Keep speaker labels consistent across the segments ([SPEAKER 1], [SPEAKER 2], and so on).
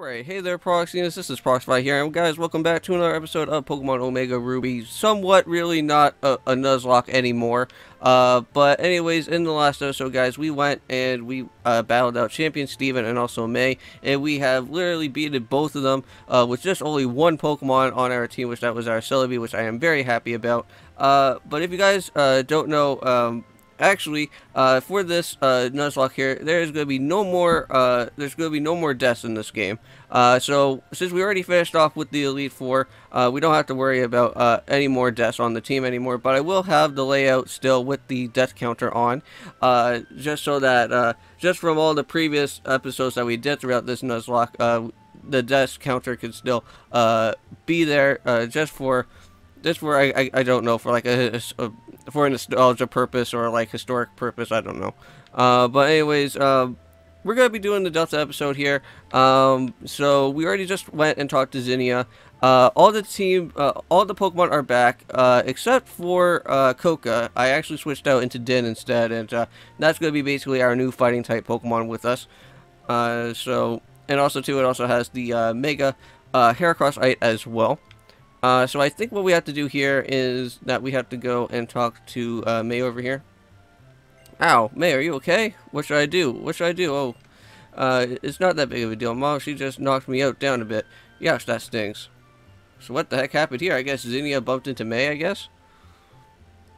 [SPEAKER 1] Alright, hey there Proxyians, this is Proxify here, and guys, welcome back to another episode of Pokemon Omega Ruby. Somewhat really not a nuzlocke anymore, but anyways, in the last episode, guys, we went and we battled out Champion Steven and also May, and we have literally beaten both of them with just only one Pokemon on our team, which that was our Celebi, which I am very happy about. But if you guys don't know, actually, for this nuzlocke here, there's going to be no more. There's going to be no more deaths in this game. So since we already finished off with the Elite Four, we don't have to worry about any more deaths on the team anymore. But I will have the layout still with the death counter on, just so that just from all the previous episodes that we did throughout this nuzlocke, the death counter could still be there, just for I don't know, for like for a nostalgia purpose or like historic purpose, I don't know. But anyways, we're gonna be doing the Delta episode here. So we already just went and talked to Zinnia. All the Pokemon are back, except for Coca. I actually switched out into Din instead, and that's gonna be basically our new fighting type Pokemon with us. And also too, it also has the Mega Heracrossite as well. So I think what we have to do here is that we have to go and talk to May over here. Ow, May, are you okay? What should I do? What should I do? Oh, it's not that big of a deal, Mom. She just knocked me out down a bit. Yes, that stings. So what the heck happened here? I guess Zinnia bumped into May, I guess?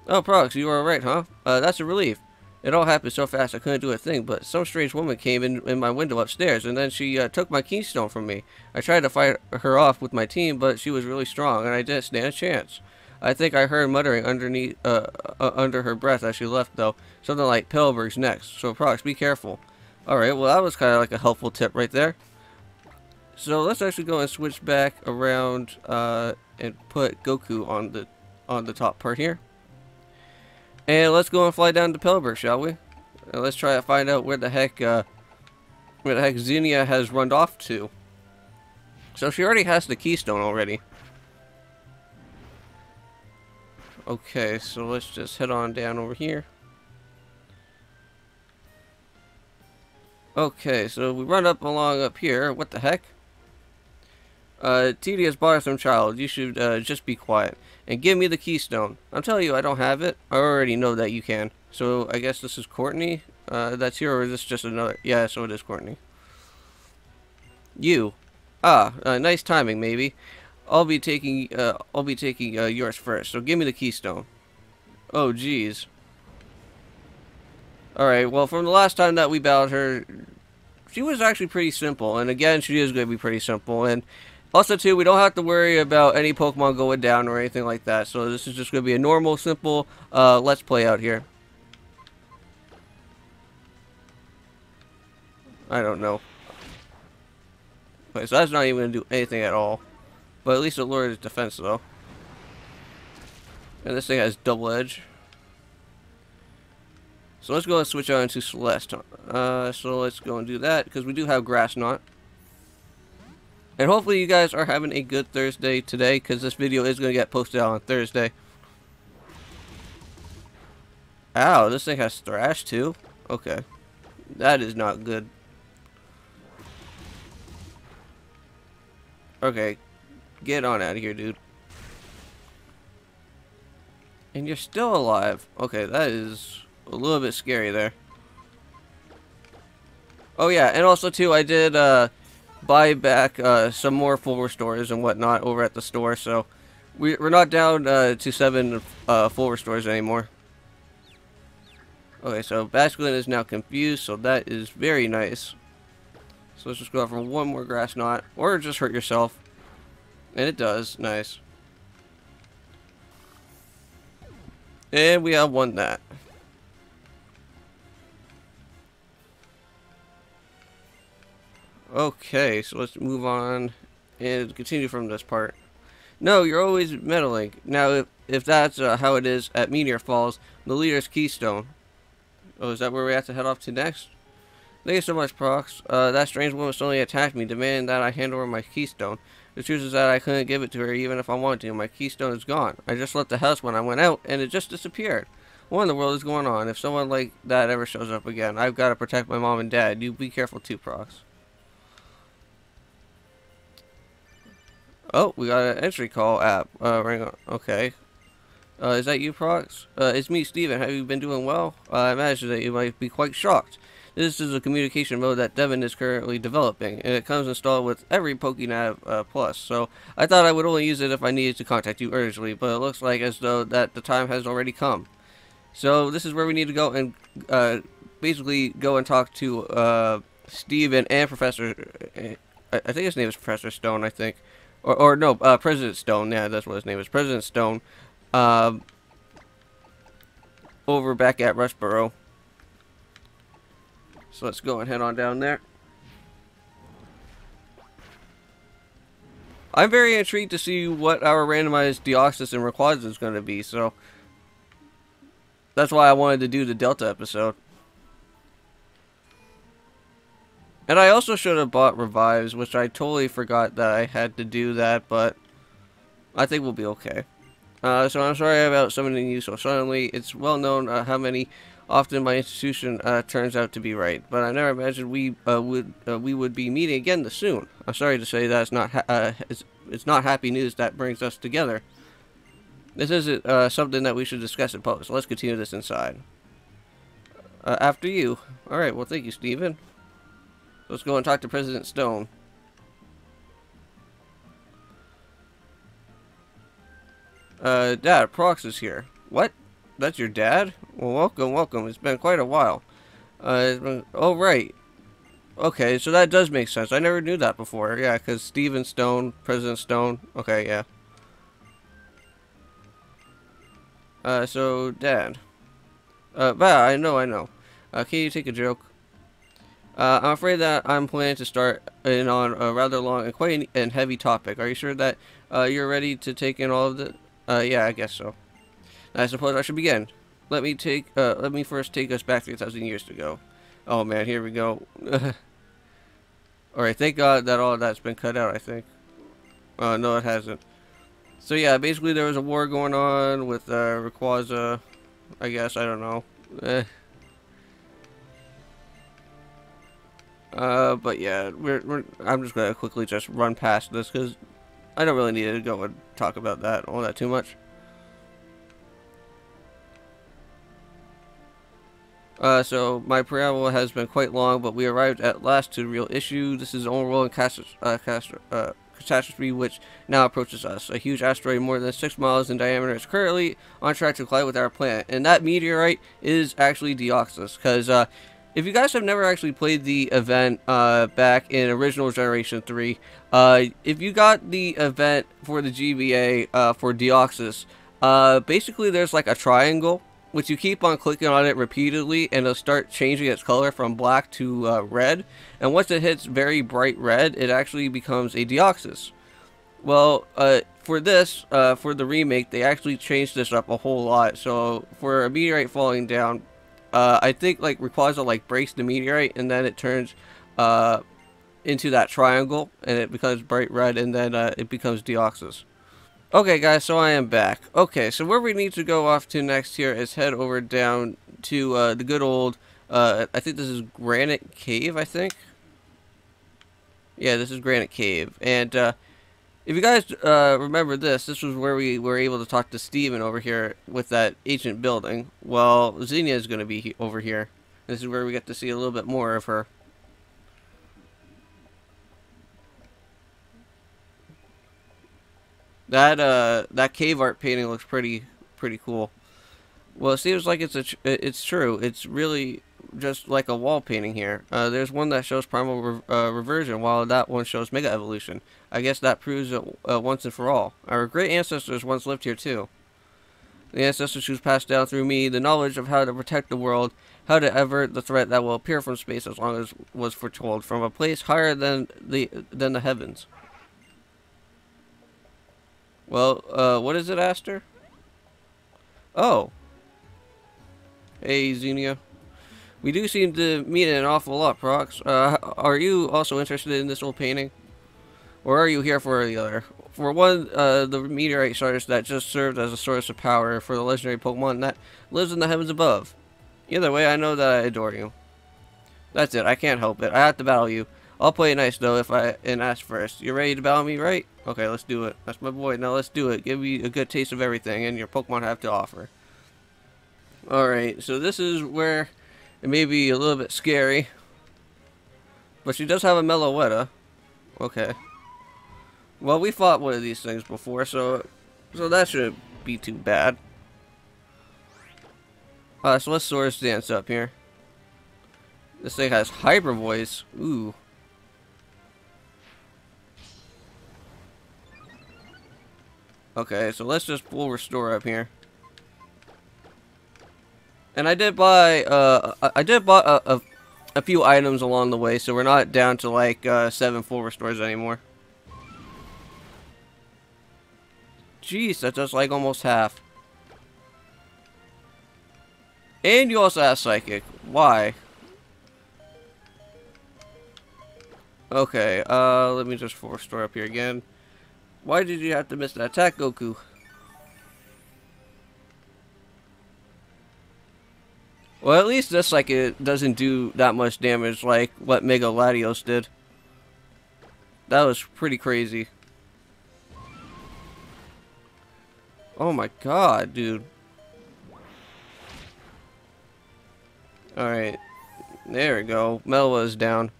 [SPEAKER 1] Oh, Prox, you were alright, huh? That's a relief. It all happened so fast I couldn't do a thing, but some strange woman came in my window upstairs, and then she took my keystone from me. I tried to fight her off with my team, but she was really strong, and I didn't stand a chance. I think I heard muttering underneath, under her breath as she left, though. Something like, Pillowberg's next, so Prox, be careful. Alright, well that was kind of like a helpful tip right there. So let's actually go and switch back around, and put Goku on the top part here. And let's go and fly down to Pillowberg, shall we? And let's try to find out where the heck Zinnia has run off to. So she already has the keystone already. Okay, so let's just head on down over here. Okay, so we run along up here. What the heck? Tedious, bothersome child, you should just be quiet and give me the keystone. I'm telling you, I don't have it. I already know that you can. So I guess this is Courtney that's here, or is this just another? Yeah, so it is Courtney. You, nice timing, maybe. I'll be taking yours first. So give me the keystone. Oh, jeez. All right. Well, from the last time that we battled her, she was actually pretty simple, and again, she is going to be pretty simple. And also, too, we don't have to worry about any Pokemon going down or anything like that. So this is just going to be a normal, simple Let's Play out here. I don't know. Okay, so that's not even going to do anything at all. But at least it lowered its defense, though. And this thing has double edge. So let's go and switch on into Celeste. So let's go and do that, because we do have Grass Knot. And hopefully you guys are having a good Thursday today, because this video is going to get posted out on Thursday. Ow, this thing has Thrash too? Okay. That is not good. Okay. Get on out of here, dude. And you're still alive. Okay, that is a little bit scary there. Oh yeah, and also too, I did, buy back some more full restores and whatnot over at the store, so we're not down to 7 full restores anymore. Okay, so Basculin is now confused, so that is very nice. So let's just go out for one more Grass Knot, or just hurt yourself. And it does. Nice. And we have won that. Okay, so let's move on and continue from this part. No, you're always meddling. Now, if that's how it is at Meteor Falls, the leader's keystone. Oh, is that where we have to head off to next? Thank you so much, Prox. That strange woman suddenly attacked me, demanding that I hand over my keystone. The truth is that I couldn't give it to her even if I wanted to. My keystone is gone. I just left the house when I went out, and it just disappeared. What in the world is going on? If someone like that ever shows up again, I've got to protect my mom and dad. You be careful too, Prox. Oh, we got an entry call app. Okay. Is that you, Prox? It's me, Steven. Have you been doing well? I imagine that you might be quite shocked. This is a communication mode that Devin is currently developing, and it comes installed with every PokéNav Plus, so I thought I would only use it if I needed to contact you urgently, but it looks like as though that the time has already come. So this is where we need to go and basically go and talk to Steven and Professor... I think his name is Professor Stone, I think. Or no, President Stone. Yeah, that's what his name is. President Stone. Over back at Rustboro. So let's go and head on down there. I'm very intrigued to see what our randomized Deoxys and Rayquaza is going to be, so that's why I wanted to do the Delta episode. And I also should have bought revives, which I totally forgot that I had to do that, but I think we'll be okay. So I'm sorry about summoning you so suddenly. It's well known how often my institution turns out to be right, but I never imagined we would be meeting again this soon. I'm sorry to say that it's not happy news that brings us together. This isn't something that we should discuss in public, so let's continue this inside. After you. Alright, well thank you, Steven. Let's go and talk to President Stone. Dad, Prox is here. What? That's your dad? Well, welcome, welcome. It's been quite a while. Oh, right. Okay, so that does make sense. I never knew that before. Yeah, because Steven Stone, President Stone. Okay, yeah. So, Dad. Bah, I know. Can you take a joke? I'm afraid that I'm planning to start in on a rather long and quite and heavy topic. Are you sure that you're ready to take in all of the... yeah, I guess so. I suppose I should begin. Let me first take us back 3,000 years ago. Oh man, here we go. Alright, thank God that all of that's been cut out, I think. No it hasn't. So yeah, basically there was a war going on with Rayquaza, I guess, I don't know. But yeah, I'm just gonna quickly just run past this because I don't really need to go and talk about that all that too much. So my preamble has been quite long, but we arrived at last to the real issue. This is onward catastrophe which now approaches us. A huge asteroid more than 6 miles in diameter is currently on track to collide with our planet, and that meteorite is actually Deoxys. Because if you guys have never actually played the event back in Original Generation 3, if you got the event for the GBA for Deoxys, basically there's like a triangle, which you keep on clicking on it repeatedly, and it'll start changing its color from black to red. And once it hits very bright red, it actually becomes a Deoxys. Well, for this, for the remake, they actually changed this up a whole lot. So for a meteorite falling down, I think like Rayquaza like breaks the meteorite, and then it turns into that triangle, and it becomes bright red, and then it becomes Deoxys. Okay guys, so I am back. Okay, so where we need to go off to next here is head over down to the good old, I think this is Granite Cave, I think? Yeah, this is Granite Cave. And if you guys remember this was where we were able to talk to Steven over here with that ancient building. Well, Zinnia is going to be over here. This is where we get to see a little bit more of her. That cave art painting looks pretty cool. Well, it seems like it's true. It's really just like a wall painting here. There's one that shows primal reversion, while that one shows mega evolution. I guess that proves it once and for all. Our great ancestors once lived here too. The ancestors who passed down through me the knowledge of how to protect the world, how to avert the threat that will appear from space as long as was foretold, from a place higher than the heavens. Well, what is it, Aster? Oh. Hey, Xenia. We do seem to meet an awful lot, Prox. Are you also interested in this old painting? Or are you here for the other? For one, the meteorite stars that just served as a source of power for the legendary Pokemon that lives in the heavens above. Either way, I know that I adore you. That's it, I can't help it. I have to battle you. I'll play it nice though if I ask first. You ready to battle me, right? Okay, let's do it. That's my boy. Now let's do it. Give me a good taste of everything and your Pokemon have to offer. Alright, so this is where it may be a little bit scary. But she does have a Meloetta. Okay. Well, we fought one of these things before, so that shouldn't be too bad. So let's Swords Dance up here. This thing has Hyper Voice. Ooh. Okay, so let's just full restore up here. And I did buy a few items along the way, so we're not down to like 7 full restores anymore. Jeez, that's just like almost half. And you also have Psychic. Why? Okay, let me just full restore up here again. Why did you have to miss that attack, Goku? Well, at least this Psychic doesn't do that much damage like what Mega Latios did. That was pretty crazy. Oh my god, dude. Alright. There we go. Melwa's down.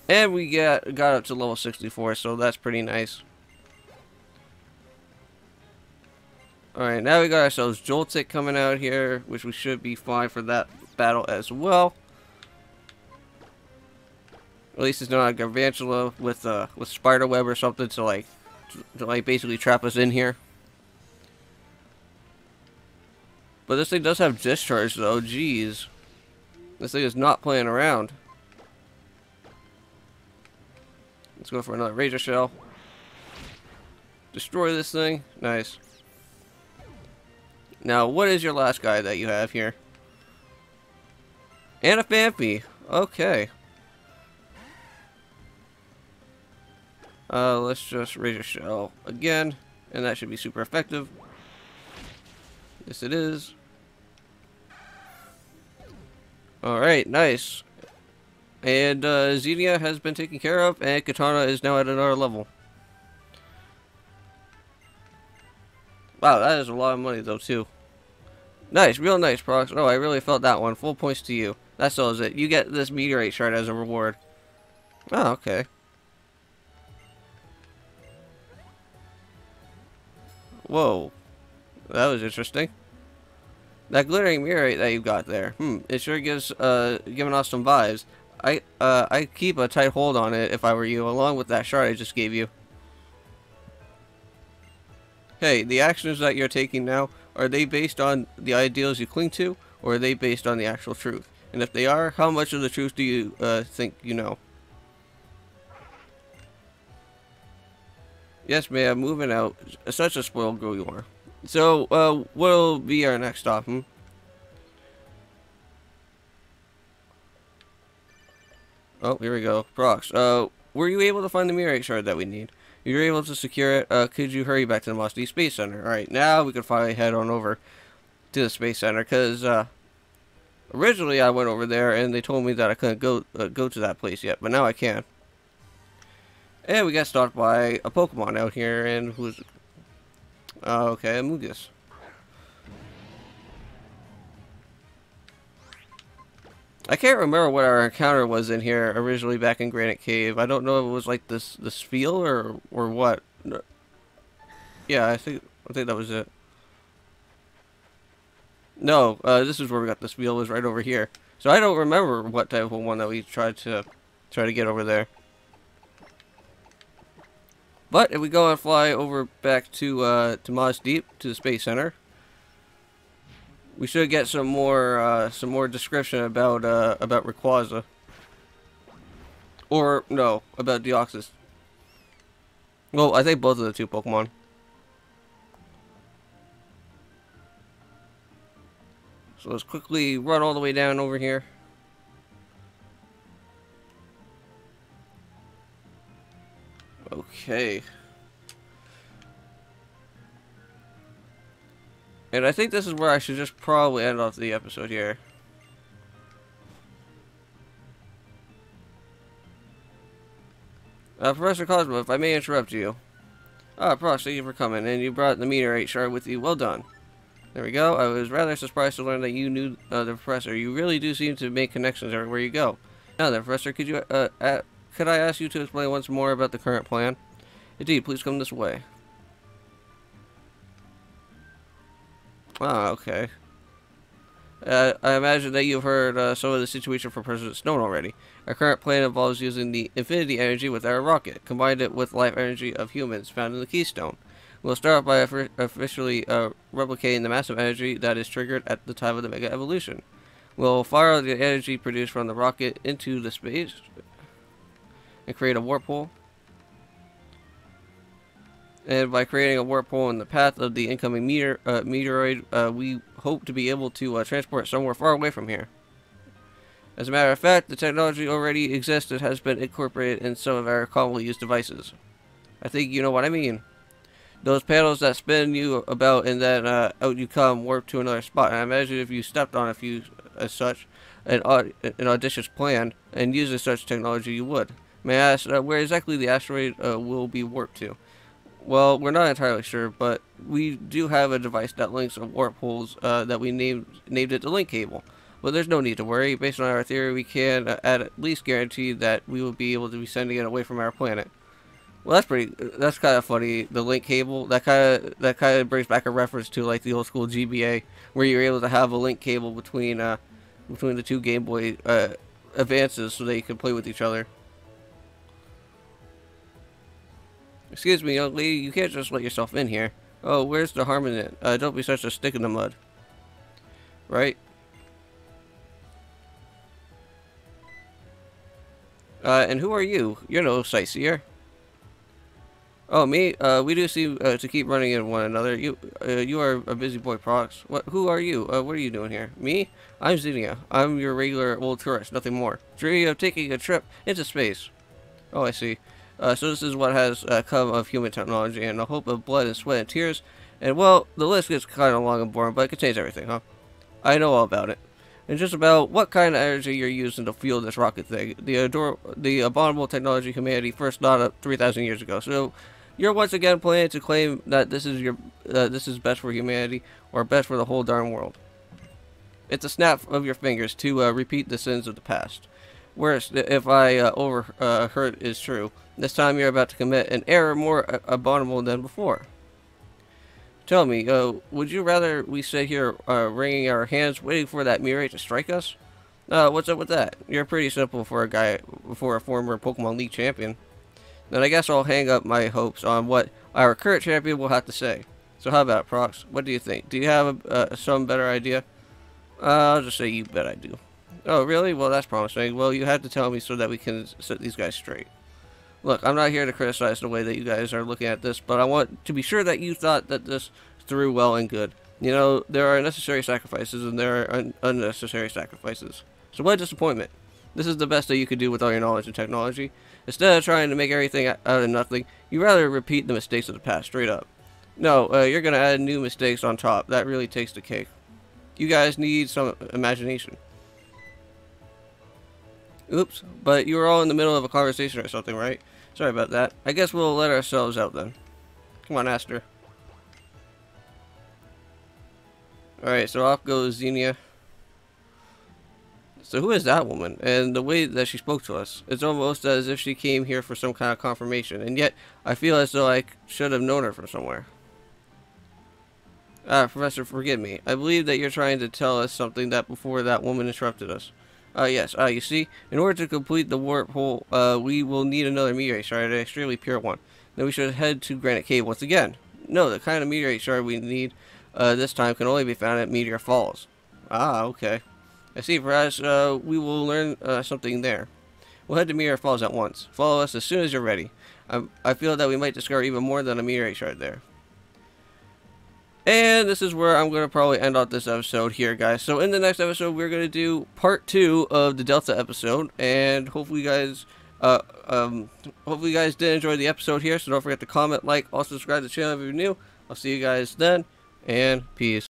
[SPEAKER 1] And we got up to level 64, so that's pretty nice. Alright, now we got ourselves Joltik coming out here, which we should be fine for that battle as well. At least it's not a Garvantula with Spiderweb or something to like basically trap us in here. But this thing does have Discharge though, jeez. This thing is not playing around. Let's go for another Razor Shell. Destroy this thing. Nice. Now, what is your last guy that you have here? And a Phanpy. Okay. Let's just Razor Shell again. And that should be super effective. Yes, it is. Alright, nice. And Xenia has been taken care of, and Katana is now at another level. Wow, that is a lot of money though too. Nice, real nice, Prox. Oh, I really felt that one. Full points to you. That settles it. You get this meteorite shard as a reward. Oh, okay. Whoa. That was interesting. That glittering meteorite that you got there. It sure gives giving off some vibes. I keep a tight hold on it if I were you, along with that shard I just gave you. Hey, the actions that you're taking now, are they based on the ideals you cling to, or are they based on the actual truth? And if they are, how much of the truth do you think you know? Yes, ma'am, moving out. Such a spoiled girl you are. So, what'll be our next stop, Oh, here we go. Prox, were you able to find the meteorite shard that we need? You were able to secure it. Could you hurry back to the Moss D Space Center? Alright, now we can finally head on over to the Space Center, because, originally I went over there and they told me that I couldn't go to that place yet, but now I can. And we got stopped by a Pokemon out here, and who's... okay, Amogus. I can't remember what our encounter was in here originally back in Granite Cave. I don't know if it was like this field or what. Yeah, I think that was it. No, this is where we got this field, was right over here. So I don't remember what type of one that we tried to get over there. But if we go and fly over back to Moss Deep, to the Space Center, we should get some more description about Rayquaza. Or no, about Deoxys. Well, I think both of the two Pokemon. So let's quickly run all the way down over here. Okay. And I think this is where I should just probably end off the episode here. Professor Cosmo, if I may interrupt you. Prox, thank you for coming, and you brought the meteorite shard with you. Well done. There we go. I was rather surprised to learn that you knew the Professor. You really do seem to make connections everywhere you go. Now then, Professor, could I ask you to explain once more about the current plan? Indeed, please come this way. Okay. I imagine that you've heard some of the situation for President Snowden already. Our current plan involves using the infinity energy with our rocket, combined it with life energy of humans found in the Keystone. We'll start by officially replicating the massive energy that is triggered at the time of the Mega Evolution. We'll fire the energy produced from the rocket into the space and create a warp hole. And by creating a warp hole in the path of the incoming meteoroid, we hope to be able to transport it somewhere far away from here. As a matter of fact, the technology already exists and has been incorporated in some of our commonly used devices. I think you know what I mean. Those panels that spin you about and then out you come, warp to another spot. And I imagine if you stepped on a few as such, an audacious plan, and using such technology, you would. May I ask where exactly the asteroid will be warped to? Well, we're not entirely sure, but we do have a device that links warp holes that we named it the link cable. But there's no need to worry. Based on our theory, we can at least guarantee that we will be able to be sending it away from our planet. Well, that's kind of funny. The link cable, that kind of brings back a reference to like the old school GBA, where you're able to have a link cable between the two Game Boy Advances so they can play with each other. Excuse me, young lady, you can't just let yourself in here. Oh, where's the harm in it? Don't be such a stick in the mud. Right? And who are you? You're no sightseer. Oh, me? We do seem to keep running into one another. You are a busy boy, Prox. Who are you? What are you doing here? Me? I'm Xenia. I'm your regular old tourist, nothing more. Dreaming of taking a trip into space. Oh, I see. So this is what has come of human technology, and a hope of blood and sweat and tears. And, well, the list gets kind of long and boring, but it contains everything, huh? I know all about it. And just about what kind of energy you're using to fuel this rocket thing. The abominable technology humanity first thought up 3,000 years ago. So, you're once again planning to claim that this is best for humanity, or best for the whole darn world. It's a snap of your fingers to repeat the sins of the past. Worse, if I overheard is true, this time you're about to commit an error more abominable than before. Tell me, would you rather we sit here wringing our hands waiting for that meteorite to strike us? What's up with that? You're pretty simple for a former Pokemon League champion. Then I guess I'll hang up my hopes on what our current champion will have to say. So how about it, Prox? What do you think? Do you have some better idea? I'll just say you bet I do. Oh, really? Well, that's promising. Well, you have to tell me so that we can set these guys straight. Look, I'm not here to criticize the way that you guys are looking at this, but I want to be sure that you thought that this through well and good. You know, there are necessary sacrifices and there are unnecessary sacrifices. So what a disappointment. This is the best that you could do with all your knowledge and technology. Instead of trying to make everything out of nothing, you'd rather repeat the mistakes of the past straight up. No, you're going to add new mistakes on top. That really takes the cake. You guys need some imagination. Oops, but you were all in the middle of a conversation or something, right? Sorry about that. I guess we'll let ourselves out then. Come on, Aster. Alright, so off goes Xenia. So who is that woman? And the way that she spoke to us, it's almost as if she came here for some kind of confirmation. And yet, I feel as though I should have known her from somewhere. Professor, forgive me. I believe that you're trying to tell us something that before that woman interrupted us. Yes, you see, in order to complete the warp hole, we will need another meteorite shard, an extremely pure one. Then we should head to Granite Cave once again. No, the kind of meteorite shard we need this time can only be found at Meteor Falls. Okay. I see, perhaps we will learn something there. We'll head to Meteor Falls at once. Follow us as soon as you're ready. I feel that we might discover even more than a meteorite shard there. And this is where I'm going to probably end off this episode here, guys. So in the next episode, we're going to do part 2 of the Delta episode. And hopefully you guys did enjoy the episode here. So don't forget to comment, like, also subscribe to the channel if you're new. I'll see you guys then, and peace.